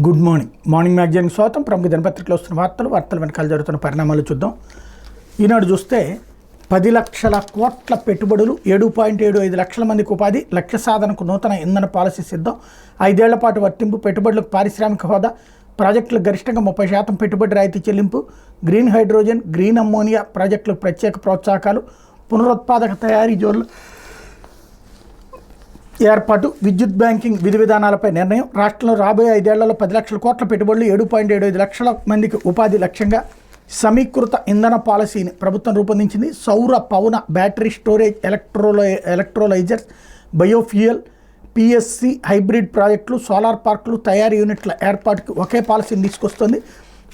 Good morning magazine స్వాగతం. ప్రముఖ దినపత్రికలో వస్తున్న వార్తలు వెనకాల జరుగుతున్న పరిణామాలు చూద్దాం. ఈనాడు చూస్తే 10 లక్షల కోట్ల పెట్టుబడులు, 7.75 లక్షల మందికి ఉపాధి, లక్ష్య సాధనకు నూతన ఇంధన పాలసీ సిద్ధం, 5 ఏళ్ల పాటు వర్తింపు, పెట్టుబడులకు పారిశ్రామిక హోదా, ప్రాజెక్టులకు గరిష్టంగా 30% పెట్టుబడి రాయితీ చెల్లింపు, గ్రీన్ హైడ్రోజన్, గ్రీన్ అమ్మోనియా ప్రాజెక్టులకు ప్రత్యేక ప్రోత్సాహకాలు, పునరుత్పాదక తయారీ జోన్లు ఏర్పాటు, విద్యుత్ బ్యాంకింగ్ విధి విధానాలపై నిర్ణయం, రాష్ట్రంలో రాబోయే 5 ఏళ్లలో 10 లక్షల కోట్ల పెట్టుబడులు, 7.75 లక్షల మందికి ఉపాధి లక్ష్యంగా సమీకృత ఇంధన పాలసీని ప్రభుత్వం రూపొందించింది. సౌర, పవన, battery storage, electrolysers, biofuel, PSC, hybrid ప్రాజెక్టులు, సోలార్ పార్కులు, తయారీ యూనిట్ల ఏర్పాటుకి ఒకే పాలసీని తీసుకొస్తుంది.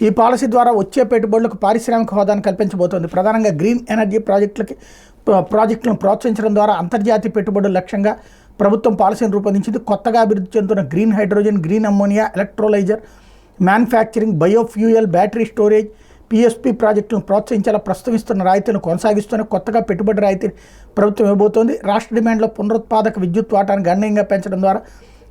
ఈ పాలసీ ద్వారా వచ్చే పెట్టుబడులకు పారిశ్రామిక హోదాను కల్పించబోతోంది. ప్రధానంగా గ్రీన్ ఎనర్జీ ప్రాజెక్టులను ప్రోత్సహించడం ద్వారా అంతర్జాతీయ పెట్టుబడుల లక్ష్యంగా ప్రభుత్వం పాలసీని రూపొందించింది. కొత్తగా అభివృద్ధి చెందుతున్న green hydrogen, green ammonia, electrolyser, manufacturing, biofuel, battery storage, PSP ప్రాజెక్టులను ప్రోత్సహించేలా ప్రస్తుతం రాయితీలను కొనసాగిస్తూనే కొత్తగా పెట్టుబడి రాయితీని ప్రభుత్వం ఇవ్వబోతోంది. రాష్ట్ర డిమాండ్లో పునరుత్పాదక విద్యుత్ వాటాను గణనీయంగా పెంచడం ద్వారా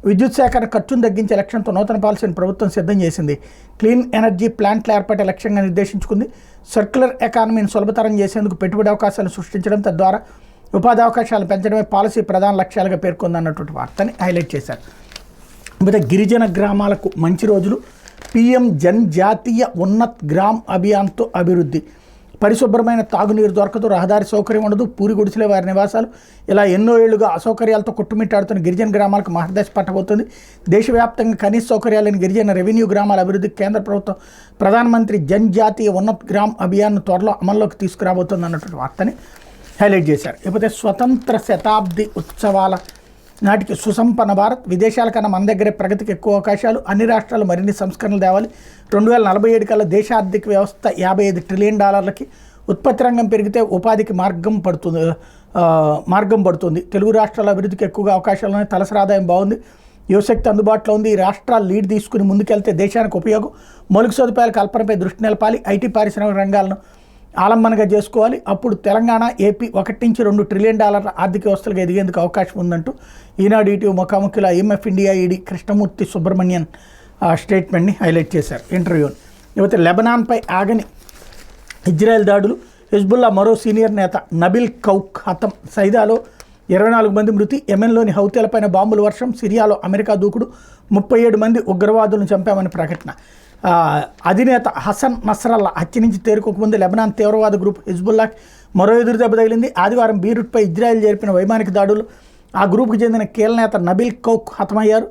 విద్యుత్ సేకరణ ఖర్చును తగ్గించే లక్ష్యంతో నూతన పాలసీని ప్రభుత్వం సిద్ధం చేసింది. క్లీన్ ఎనర్జీ ప్లాంట్ల ఏర్పాటే లక్ష్యంగా నిర్దేశించుకుంది. సర్క్యులర్ ఎకానమీని సులభతరం చేసేందుకు పెట్టుబడి అవకాశాలు సృష్టించడం, తద్వారా ఉపాధి అవకాశాలు పెంచడమే పాలసీ ప్రధాన లక్ష్యాలుగా పేర్కొందన్నటువంటి వార్తని హైలైట్ చేశారు. అయితే గిరిజన గ్రామాలకు మంచి రోజులు, పీఎం జన్ జాతీయ ఉన్నత్ గ్రామ్ అభియాన్తో అభివృద్ధి, పరిశుభ్రమైన తాగునీరు దొరకదు, రహదారి సౌకర్యం ఉండదు, పూరి గుడిసెలే వారి నివాసాలు, ఇలా ఎన్నో ఏళ్లుగా అసౌకర్యాలతో కొట్టుమిట్టాడుతున్న గిరిజన గ్రామాలకు మహర్దశ పట్టబోతుంది. దేశవ్యాప్తంగా కనీస సౌకర్యాలను గిరిజన రెవెన్యూ గ్రామాల అభివృద్ధికి కేంద్ర ప్రభుత్వం ప్రధానమంత్రి జన్ జాతీయ ఉన్నత్ గ్రామ్ అభియాన్ను త్వరలో అమల్లోకి తీసుకురాబోతుంది అన్నటువంటి వార్తని హైలైట్ చేశారు. లేకపోతే స్వతంత్ర శతాబ్ది ఉత్సవాల నాటికి సుసంపన్న భారత్, విదేశాల కన్నా మన దగ్గరే ప్రగతికి ఎక్కువ అవకాశాలు, అన్ని రాష్ట్రాలు మరిన్ని సంస్కరణలు తేవాలి, 2047 కల్లా దేశ ఆర్థిక వ్యవస్థ $55 ట్రిలియన్, ఉత్పత్తి రంగం పెరిగితే ఉపాధికి మార్గం పడుతుంది, తెలుగు రాష్ట్రాల అభివృద్ధికి ఎక్కువగా అవకాశాలు ఉన్నాయి, తలసరి ఆదాయం బాగుంది, యువశక్తి అందుబాటులో ఉంది, ఈ రాష్ట్రాలు లీడ్ తీసుకుని ముందుకెళ్తే దేశానికి ఉపయోగం, మౌలిక సదుపాయాల కల్పనపై దృష్టి నిలపాలి, ఐటీ పారిశ్రామిక రంగాలను ఆలంబనగా చేసుకోవాలి, అప్పుడు తెలంగాణ, ఏపీ $1-2 ట్రిలియన్ ఆర్థిక వ్యవస్థలుగా ఎదిగేందుకు అవకాశం ఉందంటూ ఈనాడు ఈటీవీ ముఖాముఖిలో IMF India ED Krishnamurthy Subramanian స్టేట్మెంట్ని హైలైట్ చేశారు ఇంటర్వ్యూని. లేకపోతే లెబనాన్పై ఆగని ఇజ్రాయెల్ దాడులు, హిజ్బుల్లా మరో సీనియర్ నేత నబిల్ కౌక్ హతం, సైదాలో 24 మంది మృతి, యెమెన్లోని హౌతీలపైన బాంబుల వర్షం, సిరియాలో అమెరికా దూకుడు, 37 మంది ఉగ్రవాదులను చంపామని ప్రకటన. అధినేత హసన్ నస్రల్లా హత్య నుంచి తేరుకోకముందు లెబనాన్ తీవ్రవాద గ్రూప్ హిజ్బుల్లాకి మరో ఎదురు దెబ్బ తగిలింది. ఆదివారం బీరూట్పై ఇజ్రాయెల్ జరిపిన వైమానిక దాడులు ఆ గ్రూప్కి చెందిన కీలక నేత నబిల్ కౌక్ హతమయ్యారు.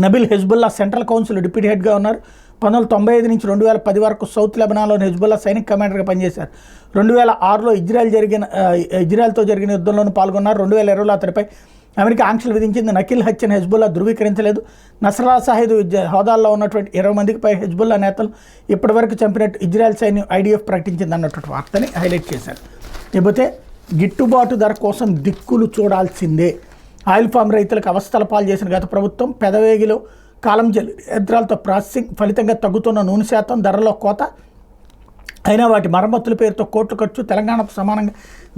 Nabil Hezbollah central council deputy హెడ్గా ఉన్నారు. 1995 నుంచి 2010 వరకు సౌత్ లెబనాన్లోని హిజ్బుల్లా సైనిక కమాండర్గా పనిచేశారు. 2006లో ఇజ్రాయెల్తో జరిగిన యుద్ధంలోనూ పాల్గొన్నారు. 2020లో అతడిపై అమెరికా ఆంక్షలు విధించింది. నకిల్ హత్యను హెజ్బుల్లా ధృవీకరించలేదు. నస్రల్లా సహాయదు హోదాల్లో ఉన్నటువంటి 20 మందికి పై హెజ్బుల్లా నేతలు ఇప్పటివరకు చంపినట్టు ఇజ్రాయెల్ సైన్యం IDF ప్రకటించింది అన్నటువంటి వార్తని హైలైట్ చేశారు. లేకపోతే గిట్టుబాటు ధర కోసం దిక్కులు చూడాల్సిందే, ఆయిల్ ఫామ్ రైతులకు అవస్థల పాలు చేసిన గత ప్రభుత్వం, పెదవేగిలో కాలం జల్లి యంత్రాలతో ప్రాసెసింగ్ ఫలితంగా తగ్గుతున్న నూనె శాతం, ధరలో కోత, అయినా వాటి మరమ్మతుల పేరుతో కోట్లు ఖర్చు, తెలంగాణకు సమానంగా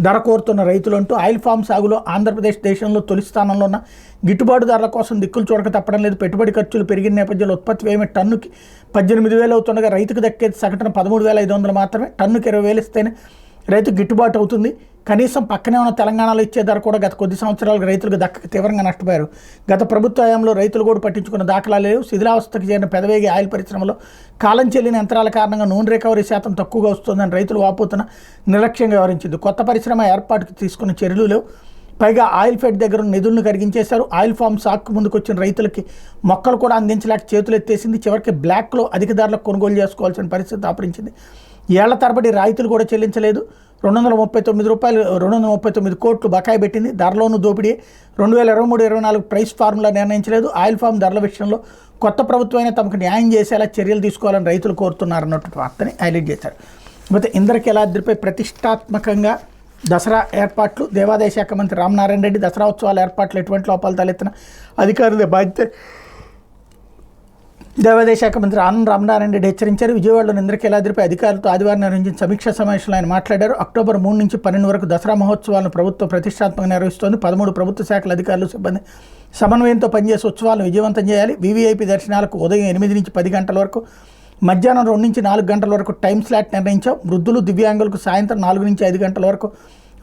ధర కోరుతున్న రైతులు అంటూ ఆయిల్ ఫామ్ సాగులో ఆంధ్రప్రదేశ్ దేశంలో తొలి స్థానంలో ఉన్న, గిట్టుబాటు ధరల కోసం దిక్కులు చూడక తప్పడం లేదు, పెట్టుబడి ఖర్చులు పెరిగిన నేపథ్యంలో ఉత్పత్తి వ్యయం టన్నుకి 18,000 అవుతుండగా రైతుకు దక్కేది సగటున 13,500 మాత్రమే, టన్నుకి 20,000 ఇస్తేనే రైతుకు గిట్టుబాటు అవుతుంది. కనీసం పక్కనే ఉన్న తెలంగాణలో ఇచ్చే ధర కూడా గత కొద్ది సంవత్సరాలుగా రైతులకు దక్కక తీవ్రంగా నష్టపోయారు. గత ప్రభుత్వ హయాంలో రైతులు కూడా పట్టించుకున్న దాఖలాలు లేవు. శిథిలావస్థకు చేరిన పెదవేగి ఆయిల్ పరిశ్రమలో కాలం చెల్లిన యంత్రాల కారణంగా నూనె రికవరీ శాతం తక్కువగా వస్తుందని రైతులు వాపోతున్న నిర్లక్ష్యంగా వ్యవహరించింది. కొత్త పరిశ్రమ ఏర్పాటుకు తీసుకున్న చర్యలు లేవు. పైగా ఆయిల్ ఫెడ్ దగ్గర నిధులను కరిగించేశారు. ఆయిల్ ఫామ్ సాకు ముందుకు వచ్చిన రైతులకి మొక్కలు కూడా అందించలేక చేతులు ఎత్తేసింది. చివరికి బ్లాక్లో అధిక ధరలకు కొనుగోలు చేసుకోవాల్సిన పరిస్థితి దాపరించింది. ఏళ్ల తరబడి రైతులు కూడా చెల్లించలేదు. 239 కోట్లు బకాయి పెట్టింది. ధరలోనూ దోపిడీ. 2023-24 ప్రైస్ ఫార్ములా నిర్ణయించలేదు. ఆయిల్ ఫామ్ ధరల విషయంలో కొత్త ప్రభుత్వమైనా తమకు న్యాయం చేసేలా చర్యలు తీసుకోవాలని రైతులు కోరుతున్నారన్నటువంటి వార్తని హైలైట్ చేశారు. అయితే ఇంద్రకీలాద్రిపై ప్రతిష్టాత్మకంగా దసరా ఏర్పాట్లు, దేవాదాయ శాఖ మంత్రి రామనారాయణ రెడ్డి, దసరా ఉత్సవాల ఏర్పాట్లు ఎటువంటి లోపాలు తలెత్తిన అధికారుల బాధ్యత దేవాదాయ శాఖ మంత్రి ఆనంద్ రామనారాయణ రెడ్డి హెచ్చరించారు. విజయవాడలోని ఇంద్రకీలాద్రిపై అధికారులతో ఆదివారం నిర్వహించిన సమీక్షా సమావేశంలో ఆయన మాట్లాడారు. అక్టోబర్ 3 నుంచి 12 వరకు దసరా మహోత్సవాలను ప్రభుత్వం ప్రతిష్టాత్మకంగా నిర్వహిస్తోంది. 13 ప్రభుత్వ శాఖల అధికారులు సిబ్బంది సమన్వయంతో పనిచేసే ఉత్సవాలను విజయవంతం చేయాలి. వీవీఐపీ దర్శనాలకు ఉదయం 8 నుంచి 10 గంటల వరకు, మధ్యాహ్నం 2 నుంచి 4 గంటల వరకు టైం స్లాట్ నిర్ణయించాం. వృద్ధులు, దివ్యాంగులకు సాయంత్రం 4 నుంచి 5 గంటల వరకు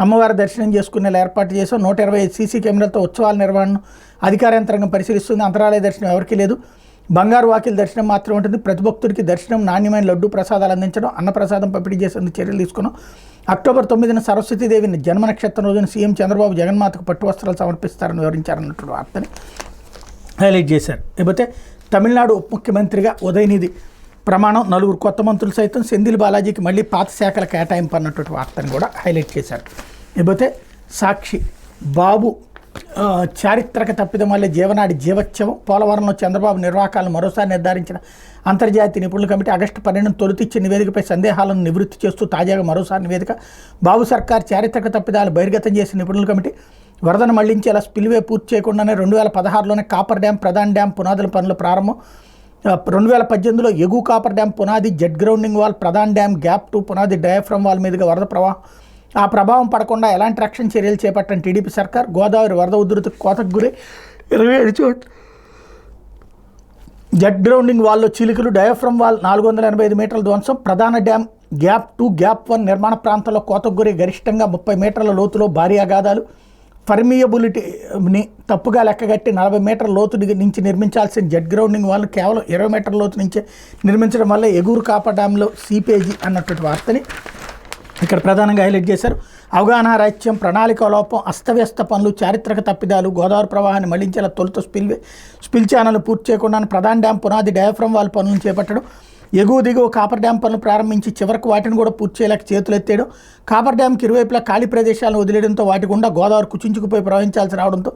అమ్మవారి దర్శనం చేసుకునేలా ఏర్పాటు చేశాం. 125 సీసీ కెమెరాలతో ఉత్సవాల నిర్వహణను అధికార యంత్రాంగం పరిశీలిస్తుంది. అంతరాలయ దర్శనం ఎవరికీ లేదు. బంగారు వాకిలి దర్శనం మాత్రమే ఉంటుంది. ప్రతి భక్తుడికి దర్శనం, నాణ్యమైన లడ్డు ప్రసాదాలు అందించడం, అన్నప్రసాదం పంపిణీ చేసేందుకు చర్యలు తీసుకున్నాం. అక్టోబర్ 9న సరస్వతీదేవిని జన్మ నక్షత్రం రోజున సీఎం చంద్రబాబు జగన్మాతకు పట్టు వస్త్రాలు సమర్పిస్తారని వివరించారన్నట్టు వార్తని హైలైట్ చేశారు. లేకపోతే తమిళనాడు ఉప ముఖ్యమంత్రిగా ఉదయనిధి ప్రమాణం, 4 కొత్త మంత్రులు సైతం. సెంధిల్ బాలాజీకి మళ్ళీ పాత శాఖల కేటాయింపు అన్నటువంటి వార్తను కూడా హైలైట్ చేశారు. లేకపోతే సాక్షి, బాబు చారిత్రక తప్పిదం వల్లే జీవనాడి జీవోత్సవం, పోలవరంలో చంద్రబాబు నిర్వాహకాలను మరోసారి నిర్ధారించిన అంతర్జాతీయ నిపుణుల కమిటీ ఆగస్టు 12 తొలితిచ్చే నివేదికపై సందేహాలను నివృత్తి చేస్తూ తాజాగా మరోసారి నివేదిక. బాబు సర్కార్ చారిత్రక తప్పిదాలు బహిర్గతం చేసిన నిపుణుల కమిటీ వరదను మళ్లించేలా స్పిల్వే పూర్తి చేయకుండానే 2016లోనే కాపర్ డ్యాం ప్రధాన డ్యాం పునాదుల పనులు ప్రారంభం. 2018లో ఎగువ కాపర్ డ్యాం పునాది, జెట్ గ్రౌండింగ్ వాల్, ప్రధాన డ్యాం గ్యాప్ 2 పునాది, డయాఫ్రమ్ వాల్ మీదుగా వరద ప్రవాహం, ఆ ప్రభావం పడకుండా ఎలాంటి రక్షణ చర్యలు చేపట్టని టీడీపీ సర్కార్. గోదావరి వరద ఉధృతికి కోతకు గురై 27 చోట్ల జెట్ గ్రౌండింగ్ వాల్లో చీలికలు, డయాఫ్రమ్ వాల్ 485 మీటర్ల ధ్వంసం, ప్రధాన డ్యాం గ్యాప్ 2, గ్యాప్ 1 నిర్మాణ ప్రాంతంలో కోతకు గురై గరిష్టంగా 30 మీటర్ల లోతులో భారీ అగాధాలు. పర్మియబిలిటీని తప్పుగా లెక్కగట్టి 40 మీటర్ల లోతు నుంచి నిర్మించాల్సిన జెట్ గ్రౌండింగ్ వాల్ను కేవలం 20 మీటర్ల లోతు నుంచే నిర్మించడం వల్ల ఎగురు కాపర్ డ్యాంలో సీపేజీ అన్నటువంటి వార్తని ఇక్కడ ప్రధానంగా హైలైట్ చేశారు. అవగాహన రాహిత్యం, ప్రణాళిక లోపం, అస్తవ్యస్త పనులు, చారిత్రక తప్పిదాలు, గోదావరి ప్రవాహాన్ని మళ్లించేలా తొలుత స్పిల్ ఛానల్ పూర్తి చేయకుండా ప్రధాన డ్యాం పునాది, డయాఫ్రమ్ వాల్ పనులను చేపట్టడం, ఎగువ దిగువ కాపర్ డ్యాం పనులు ప్రారంభించి చివరికి వాటిని కూడా పూర్తి చేయలేక చేతులు ఎత్తేయడం, కాపర్ డ్యాంకి ఇరువైపులా ఖాళీ ప్రదేశాలను వదిలేయడంతో వాటి గుండా గోదావరి కుచించుకుపోయి ప్రవహించాల్సి రావడంతో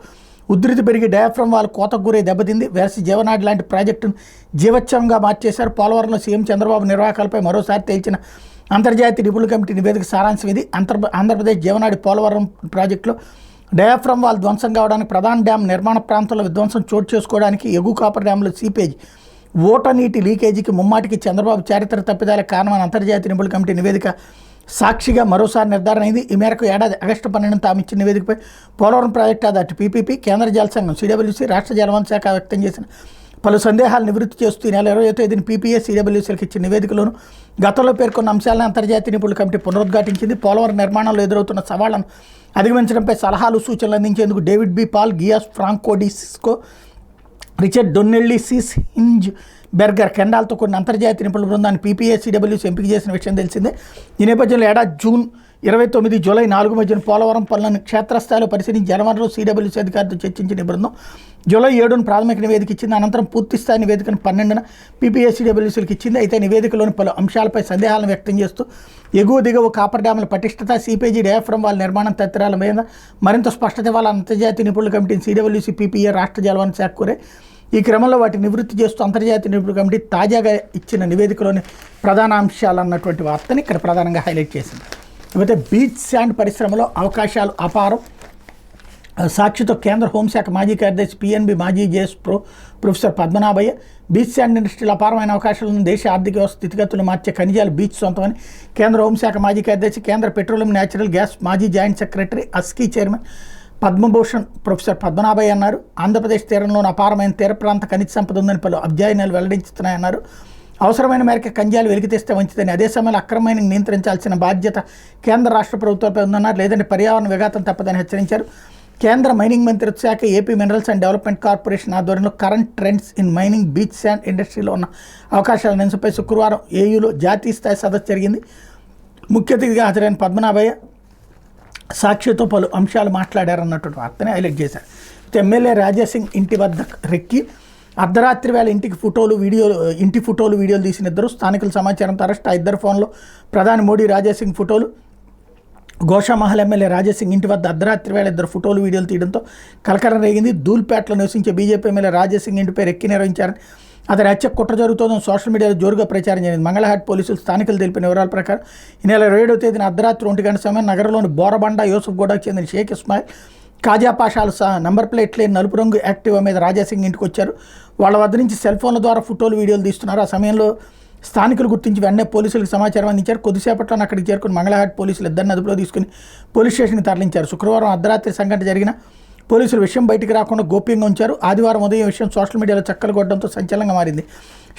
ఉధృతి పెరిగి డయాఫ్రమ్ వాల్ కోతకు గురై దెబ్బతింది. వేసి జీవనాడి లాంటి ప్రాజెక్టును జీవోత్సవంగా మార్చేశారు. పోలవరంలో సీఎం చంద్రబాబు నిర్వాహకాలపై మరోసారి తేల్చిన అంతర్జాతీయ నిపుణుల కమిటీ నివేదిక సారాంశం ఇది. ఆంధ్రప్రదేశ్ జీవనాడి పోలవరం ప్రాజెక్టులో డయాఫ్రమ్ వాల్ ధ్వంసం కావడానికి, ప్రధాన డ్యాం నిర్మాణ ప్రాంతంలో విధ్వంసం చోటు చేసుకోవడానికి, ఎగువ కాపర్ డ్యాంలో సీపేజ్, ఓట నీటి లీకేజీకి ముమ్మాటికి చంద్రబాబు చారిత్రక తప్పిదాలకు కారణమైన అంతర్జాతీయ నిపుణుల కమిటీ నివేదిక సాక్షిగా మరోసారి నిర్ధారణ అయింది. ఈ మేరకు ఏడాది ఆగస్టు 12 తాము ఇచ్చిన నివేదికపై పోలవరం ప్రాజెక్టు అటు పీపీపీ, కేంద్ర జల సంఘం, సిడబ్ల్యూసీ, రాష్ట్ర జలవనరుల శాఖ వ్యక్తం చేసిన పలు సందేహాలు నివృత్తి చేస్తూ ఈ నెల 20వ తేదీన పీపీఏ, సిడబ్ల్యూసీలకు ఇచ్చిన నివేదికలోను గతంలో పేర్కొన్న అంశాలను అంతర్జాతీయ నిపుణుల కమిటీ పునరుద్ఘాటించింది. పోలవరం నిర్మాణంలో ఎదురవుతున్న సవాళ్లను అధిగమించడంపై సలహాలు, సూచనలు అందించేందుకు డేవిడ్ బి పాల్, గియాస్ ఫ్రాంకోడిస్కో, రిచర్డ్ డొన్నెల్లి, సిస్ హింజ్ బెర్గర్ కెండాల్తో కొన్ని అంతర్జాతీయ నిపుణుల బృందాన్ని పీపీఏ, సిడబ్ల్యూసీ ఎంపిక చేసిన విషయం తెలిసిందే. ఈ నేపథ్యంలో ఏడాది జూన్ 29, జూలై 4 మధ్యన పోలవరం పనులను క్షేత్రస్థాయిలో పరిశీలించి జలవనరులు, సిడబ్ల్యూసీ అధికారులతో చర్చించిన బృందం జూలై 7న ప్రాథమిక నివేదిక ఇచ్చింది. అనంతరం పూర్తిస్థాయి నివేదికను 12న పీపీఏ, సిడబ్ల్యూసీలకు ఇచ్చింది. అయితే నివేదికలోని పలు అంశాలపై సందేహాలను వ్యక్తం చేస్తూ ఎగువ దిగువ కాపర్ డ్యాముల పటిష్టత, సీపేజీ, డయాఫ్రమ్ వాల్ నిర్మాణం తదితరాల మీద మరింత స్పష్టత ఇవ్వాలని అంతర్జాతీయ నిపుణుల కమిటీని సిడబ్ల్యూసీ, పీపీఏ, రాష్ట్ర జలవనరుల శాఖ కోరే. ఈ క్రమంలో వాటిని నివృత్తి చేస్తూ అంతర్జాతీయ నిపుణుల కమిటీ తాజాగా ఇచ్చిన నివేదికలోని ప్రధాన అంశాలు అన్నటువంటి వార్తని ఇక్కడ ప్రధానంగా హైలైట్ చేసింది. అయితే బీచ్ శాండ్ పరిశ్రమలో అవకాశాలు అపారం. సాక్షితో కేంద్ర హోంశాఖ మాజీ కార్యదర్శి, పిఎన్బి మాజీ JS professor Padmanabhaiah, beach sand ఇండస్ట్రీలో అపారమైన అవకాశాలను, దేశ ఆర్థిక వ్యవస్థ స్థితిగతులు మార్చే ఖనిజాలు బీచ్ సొంతమని కేంద్ర హోంశాఖ మాజీ కార్యదర్శి, కేంద్ర పెట్రోలియం, న్యాచురల్ గ్యాస్ మాజీ joint secretary, ASCI chairman Padma Bhushan professor Padmanabhaiah అన్నారు. ఆంధ్రప్రదేశ్ తీరంలోని అపారమైన తీర ప్రాంత ఖనిజ సంపద ఉందని పలు అధ్యయనాలు వెల్లడించుతున్నాయన్నారు. అవసరమైన మేరకు ఖనిజాలు వెలికితీస్తే మంచిదని, అదే సమయంలో అక్రమమైన నియంత్రించాల్సిన బాధ్యత కేంద్ర రాష్ట్ర ప్రభుత్వాలపై ఉందన్నారు. లేదంటే పర్యావరణ విఘాతం తప్పదని హెచ్చరించారు. కేంద్ర మైనింగ్ మంత్రిత్వ శాఖ, AP minerals and development corporation ఆధ్వర్యంలో current trends in mining, beach sand ఇండస్ట్రీలో ఉన్న అవకాశాల అంశంపై శుక్రవారం ఏయూలో జాతీయ స్థాయి సదస్సు జరిగింది. ముఖ్య అతిథిగా హాజరైన పద్మనాభయ్య సాక్షితో పలు అంశాలు మాట్లాడారన్నటువంటి వార్తని హైలైట్ చేశారు. ఎమ్మెల్యే రాజాసింగ్ ఇంటి వద్ద రెక్కి అర్ధరాత్రి వేళ ఇంటి ఫోటోలు వీడియోలు తీసిన ఇద్దరు స్థానికుల సమాచారంతో అరెస్ట్. ఆ ఇద్దరు ఫోన్లో ప్రధాని మోడీ, రాజాసింగ్ ఫోటోలు. గోషామహల్ ఎమ్మెల్యే రాజాసింగ్ ఇంటి వద్ద అర్ధరాత్రి వేళ ఇద్దరు ఫోటోలు, వీడియోలు తీయడంతో కలకలం రేగింది. ధూల్పేటలో నివసించే బీజేపీ ఎమ్మెల్యే రాజాసింగ్ ఇంటిపై రెక్కి నిర్వహించారని, అతని హత్య కుట్ర జరుగుతోందని సోషల్ మీడియాలో జోరుగా ప్రచారం జరిగింది. మంగళహాట్ పోలీసులు స్థానికులు తెలిపిన వివరాల ప్రకారం ఈ నెల 27వ తేదీన అర్ధరాత్రి 1 గంట సమయం నగరంలోని బోరబండ, యూసుఫ్గూడకు చెందిన షేక్ ఇస్మాయిల్, కాజా పాషాలు నంబర్ ప్లేట్ లేని నలుపు రంగు యాక్టివా మీద రాజాసింగ్ ఇంటికి వచ్చారు. వాళ్ళ వద్ద నుంచి సెల్ ఫోన్ల ద్వారా ఫోటోలు వీడియోలు తీస్తున్నారు. ఆ సమయంలో స్థానికులు గుర్తించి వెంటనే పోలీసులకు సమాచారం అందించారు. కొద్దిసేపట్లో అక్కడికి చేరుకుని మంగళహాట్ పోలీసులు ఇద్దరిని అదుపులో తీసుకుని పోలీస్ స్టేషన్కి తరలించారు. శుక్రవారం అర్ధరాత్రి సంఘటన జరిగిన పోలీసులు విషయం బయటికి రాకుండా గోప్యంగా ఉంచారు. ఆదివారం ఉదయం విషయం సోషల్ మీడియాలో చక్కలు కొట్టడంతో సంచలనంగా మారింది.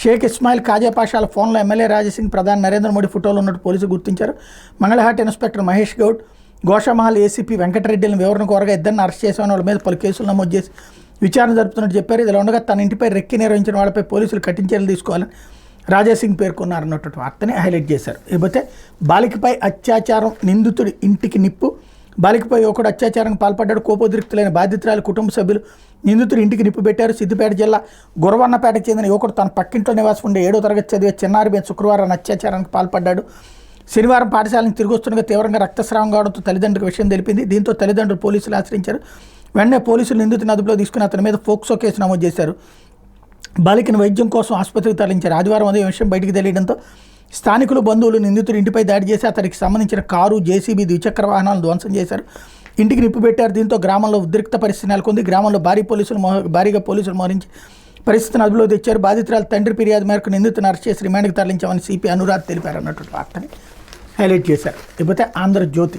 షేక్ ఇస్మాయిల్ కాజా పాషాల ఫోన్లో ఎమ్మెల్యే రాజాసింగ్, ప్రధాని నరేంద్ర మోడీ ఫోటోలు ఉన్నట్టు పోలీసులు గుర్తించారు. మంగళహాట్ ఇన్స్పెక్టర్ మహేష్ గౌడ్, గోషామహల్ ఏసీపీ వెంకటరెడ్డిని వివరణ కోరగా ఇద్దరిని అరెస్ట్ చేసిన వాళ్ళ మీద పలు కేసులు నమోదు చేసి విచారణ జరుపుతున్నట్టు చెప్పారు. ఇలా ఉండగా తన ఇంటిపై రెక్కి నిర్వహించిన వాళ్ళపై పోలీసులు కఠిన చర్యలు తీసుకోవాలని రాజాసింగ్ పేర్కొన్నారన్నటువంటి వార్తని హైలైట్ చేశారు. ఇకపోతే బాలికపై అత్యాచారం, నిందితుడి ఇంటికి నిప్పు. బాలికపై యువకుడు అత్యాచారం పాల్పడ్డాడు. కోపోద్రిక్తులైన బాధితురాలు కుటుంబ సభ్యులు నిందితుడి ఇంటికి నిప్పు పెట్టారు. సిద్దిపేట జిల్లా గురవన్నపేటకు చెందిన యువకుడు తన పక్కింట్లో నివాసం ఉండే 7వ తరగతి చదివే చిన్నారి మీద శుక్రవారం అత్యాచారానికి పాల్పడ్డాడు. శనివారం పాఠశాలను తిరిగి వస్తుండగా తీవ్రంగా రక్తస్రావం కావడంతో తల్లిదండ్రులకు విషయం తెలిపింది. దీంతో తల్లిదండ్రులు పోలీసులు ఆశ్రయించారు. వెంటనే పోలీసులు నిందితుని అదుపులో తీసుకుని అతని మీద ఫోక్సో కేసు నమోదు చేశారు. బాలికను వైద్యం కోసం ఆసుపత్రికి తరలించారు. ఆదివారం ఉదయం విషయం బయటికి తెలియడంతో స్థానికులు, బంధువులు నిందితుడి ఇంటిపై దాడి చేసి అతనికి సంబంధించిన కారు, జేసీబీ, ద్విచక్ర వాహనాలను ధ్వంసం చేశారు. ఇంటికి నిప్పు పెట్టారు. దీంతో గ్రామంలో ఉద్రిక్త పరిస్థితి నెలకొంది. గ్రామంలో భారీగా పోలీసులు మోహరించి పరిస్థితిని అదుపులో తెచ్చారు. బాధితురాలు తండ్రి ఫిర్యాదు మేరకు నిందితుని అరెస్ట్ చేసి రిమాండ్కి తరలించామని సిపి అనురాధ్ తెలిపారు అన్నటువంటి వార్తని హైలైట్ చేశారు. ఇకపోతే ఆంధ్రజ్యోతి,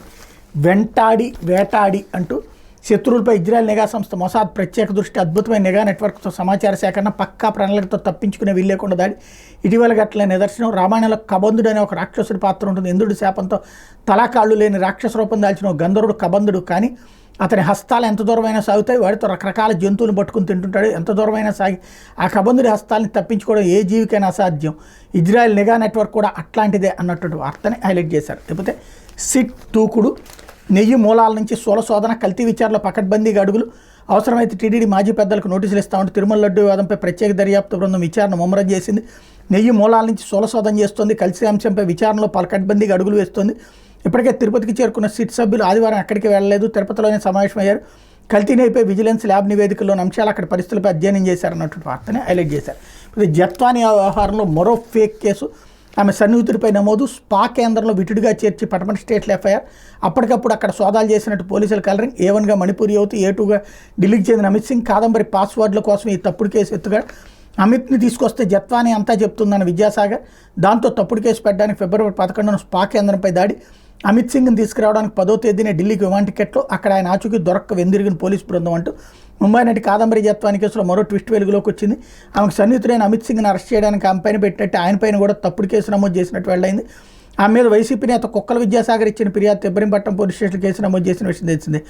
వెంటాడి వేటాడి అంటూ శత్రువులపై ఇజ్రాయెల్ నిఘా సంస్థ మొసాద్ ప్రత్యేక దృష్టి, అద్భుతమైన నిఘా నెట్వర్క్తో సమాచార సేకరణ, పక్కా ప్రణాళికతో తప్పించుకునే వీల్లేకుండా దాడి. ఇటీవల గట్ల నిదర్శనం. రామాయణంలో కబంధుడు అనే ఒక రాక్షసుడి పాత్ర ఉంటుంది. ఇంద్రుడి శాపంతో తలాకాళ్ళు లేని రాక్షస రూపం దాల్చిన ఒక గంధర్వుడు కబంధుడు. కానీ అతని హస్తాలు ఎంత దూరమైనా సాగుతాయి. వాడితో రకరకాల జంతువులు పట్టుకుని తింటుంటాడు. ఎంత దూరమైనా సాగి ఆ కబంధుడి హస్తాలని తప్పించుకోవడం ఏ జీవికైనా అసాధ్యం. ఇజ్రాయెల్ నిఘా నెట్వర్క్ కూడా అట్లాంటిదే అన్నటువంటి వార్తని హైలైట్ చేశారు. లేకపోతే సిట్ దూకుడు, నెయ్యి మూలాల నుంచి సోల శోధన, కల్తీ విచారణలో పకడ్బందీగా అడుగులు. అవసరమైతే టీడీడీ మాజీ పెద్దలకు నోటీసులు ఇస్తామంటూ తిరుమల లడ్డు వివాదంపై ప్రత్యేక దర్యాప్తు బృందం విచారణ ముమ్మరం చేసింది. నెయ్యి మూలాల నుంచి సోల శోధన చేస్తోంది. కల్తీ అంశంపై విచారణలో పకడ్బందీగా అడుగులు వేస్తోంది. ఇప్పటికే తిరుపతికి చేరుకున్న సిట్ సభ్యులు ఆదివారం అక్కడికి వెళ్ళలేదు. తిరుపతిలోనే సమావేశమయ్యారు. కల్తీ నెయ్యిపై విజిలెన్స్ ల్యాబ్ నివేదికల్లోని అంశాలు అక్కడ పరిస్థితులపై అధ్యయనం చేశారన్నటువంటి వార్తని హైలైట్ చేశారు. ఇది జత్వాని వ్యవహారంలో మరో ఫేక్ కేసు. ఆమె సన్నిహితుడిపై నమోదు. స్పా కేంద్రంలో విటుడిగా చేర్చి పటమట స్టేట్లో ఎఫ్ఐఆర్. అప్పటికప్పుడు అక్కడ సోదాలు చేసినట్టు పోలీసులు కలరింగ్. A1గా మణిపూర్ యువతి, A2గా ఢిల్లీకి చెందిన అమిత్ సింగ్. కాదంబరి పాస్వర్డ్ల కోసం ఈ తప్పుడు కేసు ఎత్తుగా అమిత్ని తీసుకొస్తే జత్వాని అంతా చెప్తుందన్న విద్యాసాగర్. దాంతో తప్పుడు కేసు పెట్టడానికి ఫిబ్రవరి 11న స్పా కేంద్రంపై దాడి. అమిత్ సింగ్ని తీసుకురావడానికి 10వ తేదీనే ఢిల్లీకి విమాన టికెట్లు. అక్కడ ఆయన ఆచూకీ దొరక్క వెందిరిగిన పోలీసు బృందం అంటూ ముంబై నటి కాదంబరి జత్వాని కేసులో మరో ట్విస్ట్ వెలుగులోకి వచ్చింది. ఆమెకు సన్నిహితుడైన అమిత్ సింగ్ని అరెస్ట్ చేయడానికి ఆమె పైన పెట్టినట్టు ఆయన పైన కూడా తప్పుడు కేసు నమోదు చేసినట్టు వెళ్లైంది. ఆమె మీద వైసీపీ నేత కుక్కల విద్యాసాగర్ ఇచ్చిన ఫిర్యాదు ఇబ్రహీంపట్నం పోలీస్ స్టేషన్ కేసు నమోదు చేసిన విషయం తెలిసిందే.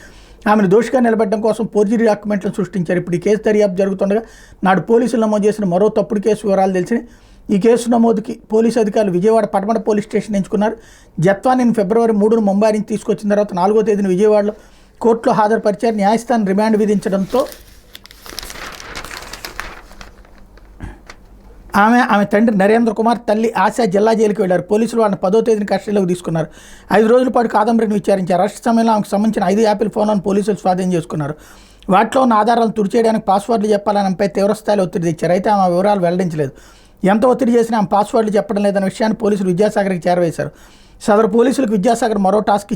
ఆమెను దోషిగా నిలబెట్టడం కోసం ఫోర్జరీ డాక్యుమెంట్లను సృష్టించారు. ఇప్పుడు ఈ కేసు దర్యాప్తు జరుగుతుండగా నాడు పోలీసులు నమోదు చేసిన మరో తప్పుడు కేసు వివరాలు తెలిసినాయి. ఈ కేసు నమోదుకి పోలీసు అధికారులు విజయవాడ పటమట పోలీస్ స్టేషన్ ఎంచుకున్నారు. జత్వానిని ఫిబ్రవరి 3న ముంబై నుంచి తీసుకొచ్చిన తర్వాత 4వ తేదీన విజయవాడలో కోర్టులో హాజరుపరిచారు. న్యాయస్థానం రిమాండ్ విధించడంతో ఆమె తండ్రి నరేంద్ర కుమార్, తల్లి ఆశ జిల్లా జైలుకి వెళ్లారు. పోలీసులు వాళ్ళని 10వ తేదీన కస్టడీలోకి తీసుకున్నారు. 5 రోజుల పాటు కాదంబరిని విచారించారు. అరెస్ట్ సమయంలో ఆమెకు సంబంధించిన 5 యాపిల్ ఫోన్లను పోలీసులు స్వాధీనం చేసుకున్నారు. వాటిలో ఉన్న ఆధారాలను తుడిచేయడానికి పాస్వర్డ్లు చెప్పాలని ఆమెపై తీవ్రస్థాయిలో ఒత్తిడి తెచ్చారు. అయితే ఆమె వివరాలు వెల్లడించలేదు. ఎంత ఒత్తిడి చేసినా ఆమె పాస్వర్డ్లు చెప్పడం లేదన్న విషయాన్ని పోలీసులు విద్యాసాగర్కి చేరవేశారు. సదరు పోలీసులకు విద్యాసాగర్ మరో టాస్క్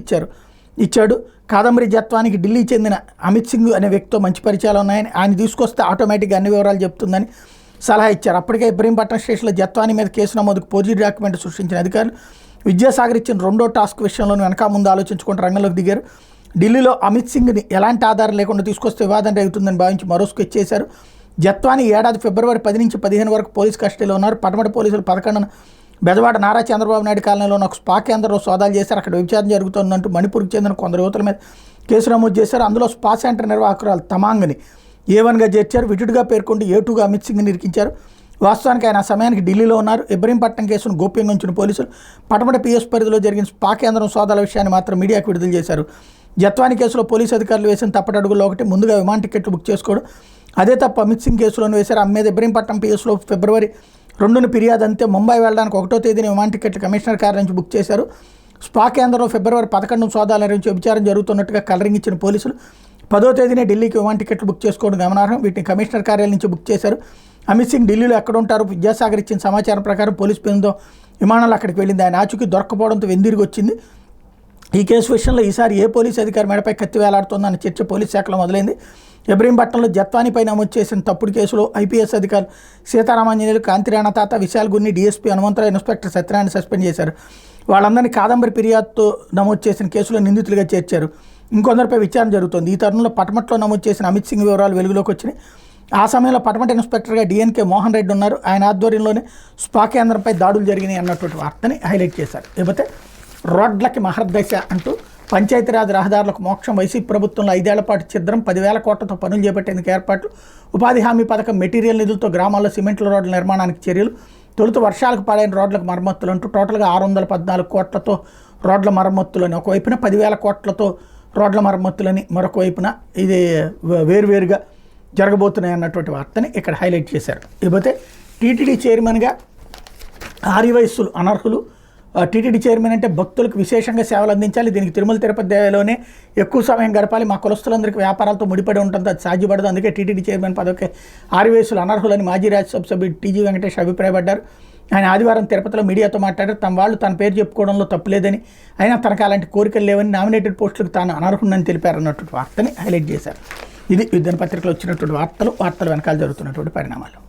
ఇచ్చాడు. కాదంబరి జత్వానికి ఢిల్లీ చెందిన అమిత్ సింగ్ అనే వ్యక్తితో మంచి పరిచయాలు ఉన్నాయని, ఆయన తీసుకొస్తే ఆటోమేటిక్గా అన్ని వివరాలు చెప్తుందని సలహా ఇచ్చారు. అప్పటికే ఇబ్రహీంపట్నం స్టేషన్లో జత్వాని మీద కేసు నమోదుకు ఫోర్జరీ డాక్యుమెంట్ సృష్టించిన అధికారులు విద్యాసాగర్ ఇచ్చిన 2వ టాస్క్ విషయంలో వెనక ముందు ఆలోచించుకుంటూ రంగంలోకి దిగారు. ఢిల్లీలో అమిత్ సింగ్ని ఎలాంటి ఆధారం లేకుండా తీసుకొస్తే వివాదం రేగుతుందని భావించి మరో స్కెచ్ చేశారు. జత్వాని ఏడాది ఫిబ్రవరి 10 నుంచి 15 వరకు పోలీసు కస్టడీలో ఉన్నారు. పటమట పోలీసులు 11న బెజవాడ నారా చంద్రబాబు నాయుడు కాలనీలో ఒక స్పా కేంద్రంలో సోదాలు చేశారు. అక్కడ విచారణ జరుగుతుందంటూ మణిపూర్కి చెందిన కొందరు యువతుల మీద కేసు నమోదు చేశారు. అందులో స్పా సెంటర్ నిర్వాహకురాలు తమాంగ్ని A1గా చేర్చారు. విటుడిగా పేర్కొంటూ A2గా అమిత్ సింగ్ని ఇరికించారు. వాస్తవానికి ఆయన ఆ సమయానికి ఢిల్లీలో ఉన్నారు. ఇబ్రహీంపట్నం కేసును గోప్యంగా ఉంచిన పోలీసులు పటమట PS పరిధిలో జరిగిన స్పా కేంద్రం సోదాల విషయాన్ని మాత్రం మీడియాకు విడుదల చేశారు. జత్వాని కేసులో పోలీసు అధికారులు వేసిన తప్పటడుగుల్లో ఒకటి ముందుగా విమాన టికెట్లు బుక్ చేసుకోవడం. అదే తప్ప అమిత్ సింగ్ కేసులోనే వేశారు. ఆమె మీద ఇబ్రహీంపట్నం PSలో ఫిబ్రవరి 2న ఫిర్యాదు అంతే. ముంబై వెళ్ళడానికి 1వ తేదీన విమాన టికెట్లు కమిషనర్ కార్యాలయం నుంచి బుక్ చేశారు. స్పా కేంద్రంలో ఫిబ్రవరి 11న సోదాలు నిర్వహించి విచారణ జరుగుతున్నట్టుగా కలరింగ్ ఇచ్చిన పోలీసులు 10వ తేదీనే ఢిల్లీకి విమాన టికెట్లు బుక్ చేసుకోవడం గమనార్హం. వీటిని కమిషనర్ కార్యాలయం నుంచి బుక్ చేశారు. అమిత్ సింగ్ ఢిల్లీలో ఎక్కడ ఉంటారు? విద్యాసాగర్ ఇచ్చిన సమాచారం ప్రకారం పోలీసు బృందం విమానంలో అక్కడికి వెళ్ళింది. ఆయన ఆచూకీ దొరకపోవడంతో వెందిరిగి వచ్చింది. ఈ కేసు విషయంలో ఈసారి ఏ పోలీసు అధికారి మెడపై కత్తి వేలాడుతోందన్న చర్చ పోలీస్ శాఖలో మొదలైంది. ఇబ్రహీంపట్నంలో జత్వానీపై నమోదు చేసిన తప్పుడు కేసులో ఐపీఎస్ అధికారులు Sitaramanjaneyulu, Kantirana Tata, Vishal Gunni, DSP Hanumantharao, inspector Satyanarayana suspend చేశారు. వాళ్ళందరినీ కాదంబరి ఫిర్యాదుతో నమోదు చేసిన కేసులో నిందితులుగా చేర్చారు. ఇంకొందరిపై విచారణ జరుగుతోంది. ఈ తరుణంలో పటమట్లో నమోదు చేసిన అమిత్ సింగ్ వివరాలు వెలుగులోకి వచ్చినాయి. ఆ సమయంలో పటమట ఇన్స్పెక్టర్గా డిఎన్కే మోహన్ రెడ్డి ఉన్నారు. ఆయన ఆధ్వర్యంలోనే స్పా కేంద్రంపై దాడులు జరిగినాయి అన్నటువంటి వార్తని హైలైట్ చేశారు. లేకపోతే రోడ్లకి మహర్దశ అంటూ పంచాయతీరాజ్ రహదారులకు మోక్షం, వైసీపీ ప్రభుత్వంలో 5 ఏళ్ల పాటు ఛిద్రం, 10,000 కోట్లతో పనులు చేపట్టేందుకు ఏర్పాట్లు, ఉపాధి హామీ పథకం మెటీరియల్ నిధులతో గ్రామాల్లో సిమెంట్ల రోడ్ల నిర్మాణానికి చర్యలు, తొలుత వర్షాలకు పాడైన రోడ్లకు మరమ్మతులు అంటూ టోటల్గా 614 కోట్లతో రోడ్ల మరమ్మతులని ఒకవైపున, 10,000 కోట్లతో రోడ్ల మరమ్మతులని మరొక వైపున ఇది వేరువేరుగా జరగబోతున్నాయి అన్నటువంటి వార్తని ఇక్కడ హైలైట్ చేశారు. ఇకపోతే టీటీడీ చైర్మన్గా ఆర్యవయస్సులు అనర్హులు. టీటీడీ చైర్మన్ అంటే భక్తులకు విశేషంగా సేవలు అందించాలి, దీనికి తిరుమల తిరుపతి దేవాలయంలోనే ఎక్కువ సమయం గడపాలి, మా కులస్తులందరికీ వ్యాపారాలతో ముడిపడి ఉంటుంది, అది సాధ్యపడదు, అందుకే టీటీడీ చైర్మన్ పదవికి ఆర్యవయస్సులు అనర్హులని మాజీ రాజ్యసభ సభ్యుడు టీజీ వెంకటేష్ అభిప్రాయపడ్డారు. ఆయన ఆదివారం తిరుపతిలో మీడియాతో మాట్లాడారు. తమ వాళ్ళు తన పేరు చెప్పుకోవడంలో తప్పులేదని, అయినా తనకు అలాంటి కోరికలు లేవని, నామినేటెడ్ పోస్టులకు తాను అనర్హుడని తెలిపారు అన్నటువంటి వార్తని హైలైట్ చేశారు. ఇది యుద్ధన పత్రికలో వచ్చినటువంటి వార్తలు వెనకాల జరుగుతున్నటువంటి పరిణామాలు.